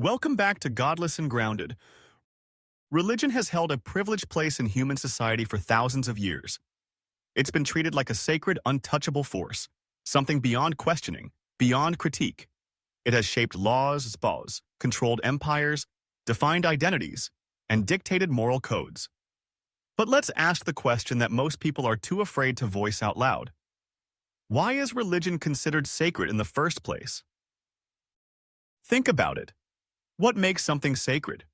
Welcome back to Godless and Grounded. Religion has held a privileged place in human society for thousands of years. It's been treated like a sacred, untouchable force, something beyond questioning, beyond critique. It has shaped laws, controlled empires, defined identities, and dictated moral codes. But let's ask the question that most people are too afraid to voice out loud. Why is religion considered sacred in the first place? Think about it. What makes something sacred?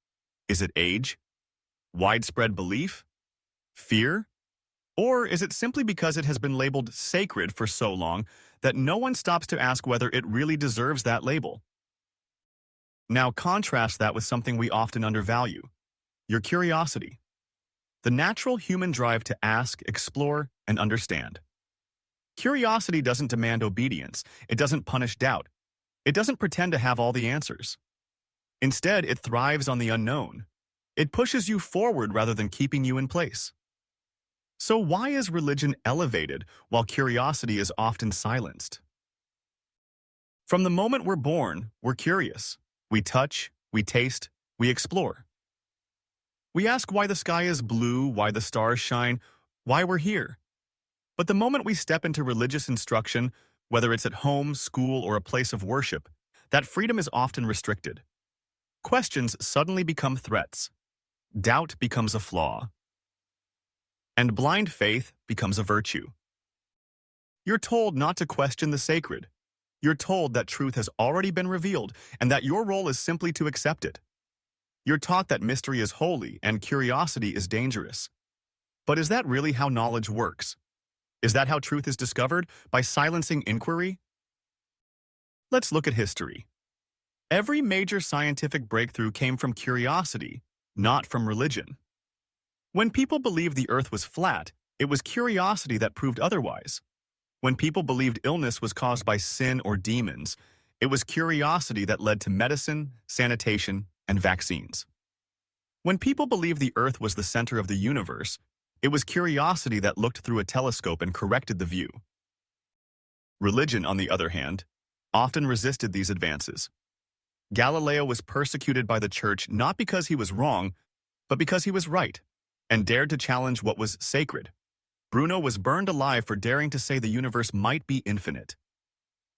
Is it age? Widespread belief? Fear? Or is it simply because it has been labeled sacred for so long that no one stops to ask whether it really deserves that label? Now contrast that with something we often undervalue: your curiosity. The natural human drive to ask, explore, and understand. Curiosity doesn't demand obedience. It doesn't punish doubt. It doesn't pretend to have all the answers. Instead, it thrives on the unknown. It pushes you forward rather than keeping you in place. So why is religion elevated while curiosity is often silenced? From the moment we're born, we're curious. We touch, we taste, we explore. We ask why the sky is blue, why the stars shine, why we're here. But the moment we step into religious instruction, whether it's at home, school, or a place of worship, that freedom is often restricted. Questions suddenly become threats. Doubt becomes a flaw. And blind faith becomes a virtue. You're told not to question the sacred. You're told that truth has already been revealed and that your role is simply to accept it. You're taught that mystery is holy and curiosity is dangerous. But is that really how knowledge works? Is that how truth is discovered? By silencing inquiry? Let's look at history. Every major scientific breakthrough came from curiosity, not from religion. When people believed the earth was flat, it was curiosity that proved otherwise. When people believed illness was caused by sin or demons, it was curiosity that led to medicine, sanitation, and vaccines. When people believed the earth was the center of the universe, it was curiosity that looked through a telescope and corrected the view. Religion, on the other hand, often resisted these advances. Galileo was persecuted by the church not because he was wrong, but because he was right, and dared to challenge what was sacred. Bruno was burned alive for daring to say the universe might be infinite.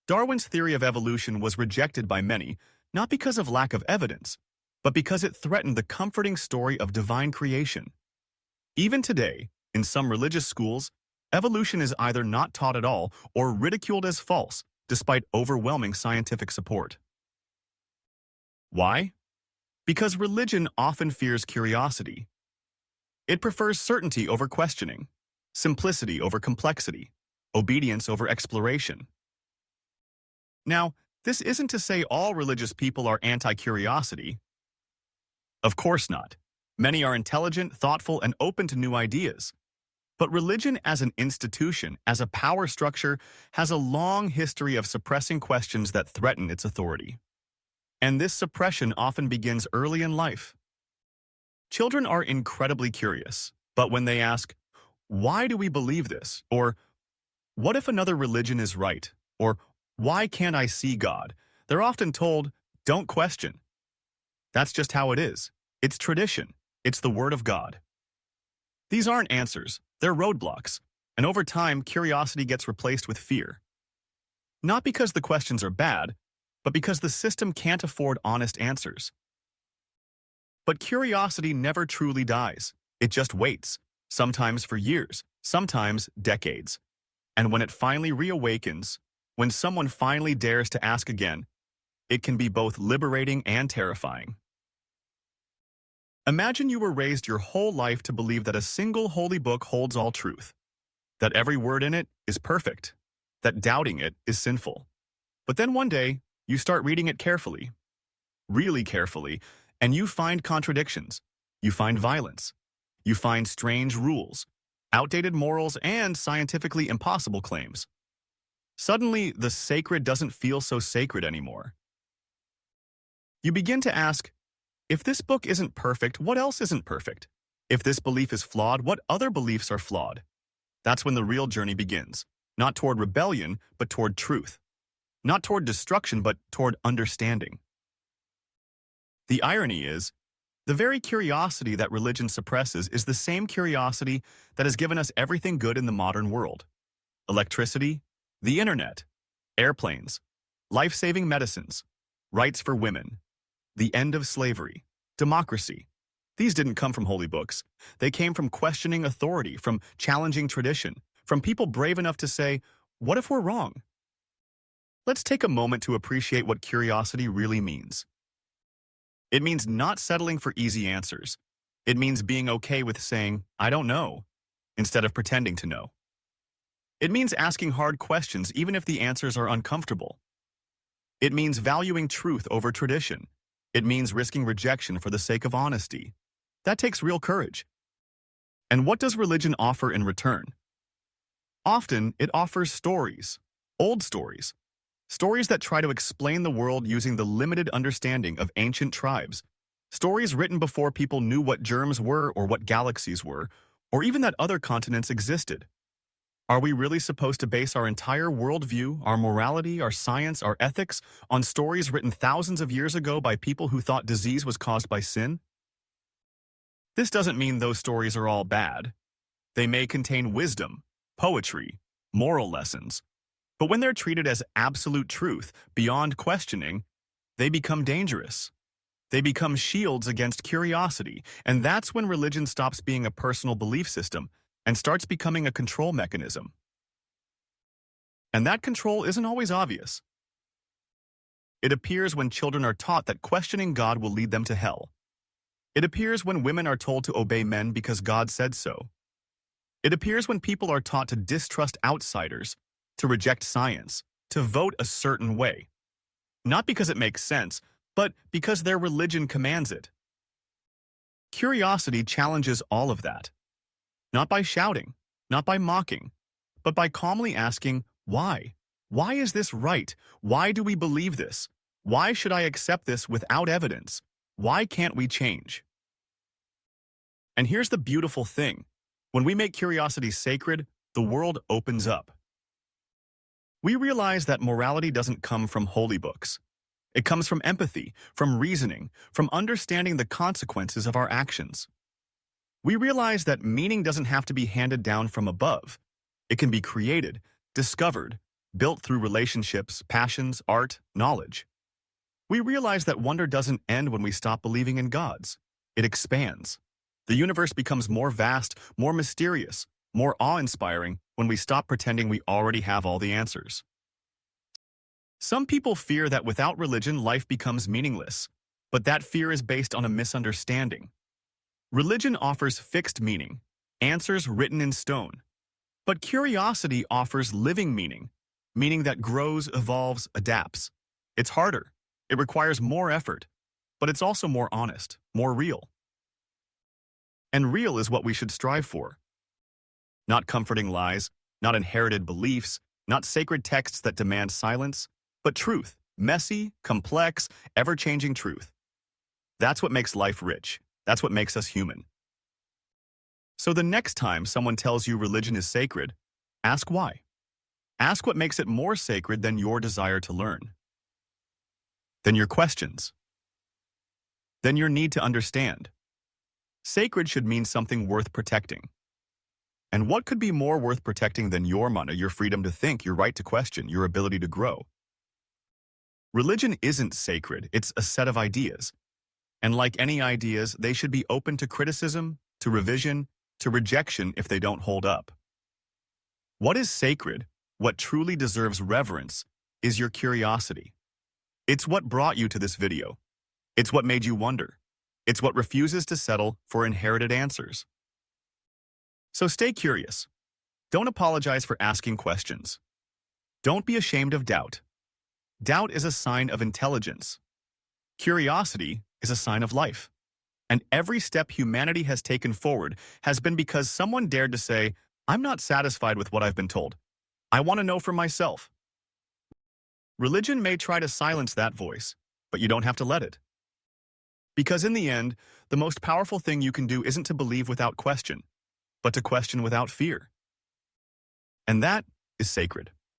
Darwin's theory of evolution was rejected by many, not because of lack of evidence, but because it threatened the comforting story of divine creation. Even today, in some religious schools, evolution is either not taught at all or ridiculed as false, despite overwhelming scientific support. Why? Because religion often fears curiosity. It prefers certainty over questioning, simplicity over complexity, obedience over exploration. Now, this isn't to say all religious people are anti-curiosity. Of course not. Many are intelligent, thoughtful, and open to new ideas. But religion as an institution, as a power structure, has a long history of suppressing questions that threaten its authority. And this suppression often begins early in life. Children are incredibly curious, but when they ask, "Why do we believe this?" or "What if another religion is right?" or "Why can't I see God?" they're often told, "Don't question. That's just how it is. It's tradition. It's the Word of God." These aren't answers, they're roadblocks, and over time, curiosity gets replaced with fear. Not because the questions are bad, but because the system can't afford honest answers. But curiosity never truly dies. It just waits, sometimes for years, sometimes decades. And when it finally reawakens, when someone finally dares to ask again, it can be both liberating and terrifying. Imagine you were raised your whole life to believe that a single holy book holds all truth, that every word in it is perfect, that doubting it is sinful. But then one day, you start reading it carefully, really carefully, and you find contradictions. You find violence. You find strange rules, outdated morals, and scientifically impossible claims. Suddenly, the sacred doesn't feel so sacred anymore. You begin to ask, if this book isn't perfect, what else isn't perfect? If this belief is flawed, what other beliefs are flawed? That's when the real journey begins, not toward rebellion, but toward truth. Not toward destruction, but toward understanding. The irony is, the very curiosity that religion suppresses is the same curiosity that has given us everything good in the modern world. Electricity, the internet, airplanes, life-saving medicines, rights for women, the end of slavery, democracy. These didn't come from holy books. They came from questioning authority, from challenging tradition, from people brave enough to say, what if we're wrong? Let's take a moment to appreciate what curiosity really means. It means not settling for easy answers. It means being okay with saying, I don't know, instead of pretending to know. It means asking hard questions even if the answers are uncomfortable. It means valuing truth over tradition. It means risking rejection for the sake of honesty. That takes real courage. And what does religion offer in return? Often, it offers stories, old stories. Stories that try to explain the world using the limited understanding of ancient tribes. Stories written before people knew what germs were or what galaxies were, or even that other continents existed. Are we really supposed to base our entire worldview, our morality, our science, our ethics, on stories written thousands of years ago by people who thought disease was caused by sin? This doesn't mean those stories are all bad. They may contain wisdom, poetry, moral lessons. But when they're treated as absolute truth, beyond questioning, they become dangerous. They become shields against curiosity, and that's when religion stops being a personal belief system and starts becoming a control mechanism. And that control isn't always obvious. It appears when children are taught that questioning God will lead them to hell. It appears when women are told to obey men because God said so. It appears when people are taught to distrust outsiders, to reject science, to vote a certain way. Not because it makes sense, but because their religion commands it. Curiosity challenges all of that. Not by shouting, not by mocking, but by calmly asking, why? Why is this right? Why do we believe this? Why should I accept this without evidence? Why can't we change? And here's the beautiful thing. When we make curiosity sacred, the world opens up. We realize that morality doesn't come from holy books. It comes from empathy, from reasoning, from understanding the consequences of our actions. We realize that meaning doesn't have to be handed down from above. It can be created, discovered, built through relationships, passions, art, knowledge. We realize that wonder doesn't end when we stop believing in gods. It expands. The universe becomes more vast, more mysterious, more awe-inspiring when we stop pretending we already have all the answers. Some people fear that without religion, life becomes meaningless, but that fear is based on a misunderstanding. Religion offers fixed meaning, answers written in stone. But curiosity offers living meaning, meaning that grows, evolves, adapts. It's harder. It requires more effort, but it's also more honest, more real. And real is what we should strive for. Not comforting lies, not inherited beliefs, not sacred texts that demand silence, but truth, messy, complex, ever-changing truth. That's what makes life rich. That's what makes us human. So the next time someone tells you religion is sacred, ask why. Ask what makes it more sacred than your desire to learn. Than your questions. Than your need to understand. Sacred should mean something worth protecting. And what could be more worth protecting than your mana, your freedom to think, your right to question, your ability to grow? Religion isn't sacred, it's a set of ideas. And like any ideas, they should be open to criticism, to revision, to rejection if they don't hold up. What is sacred, what truly deserves reverence, is your curiosity. It's what brought you to this video. It's what made you wonder. It's what refuses to settle for inherited answers. So stay curious. Don't apologize for asking questions. Don't be ashamed of doubt. Doubt is a sign of intelligence. Curiosity is a sign of life. And every step humanity has taken forward has been because someone dared to say, I'm not satisfied with what I've been told. I want to know for myself. Religion may try to silence that voice, but you don't have to let it. Because in the end, the most powerful thing you can do isn't to believe without question, but to question without fear. And that is sacred.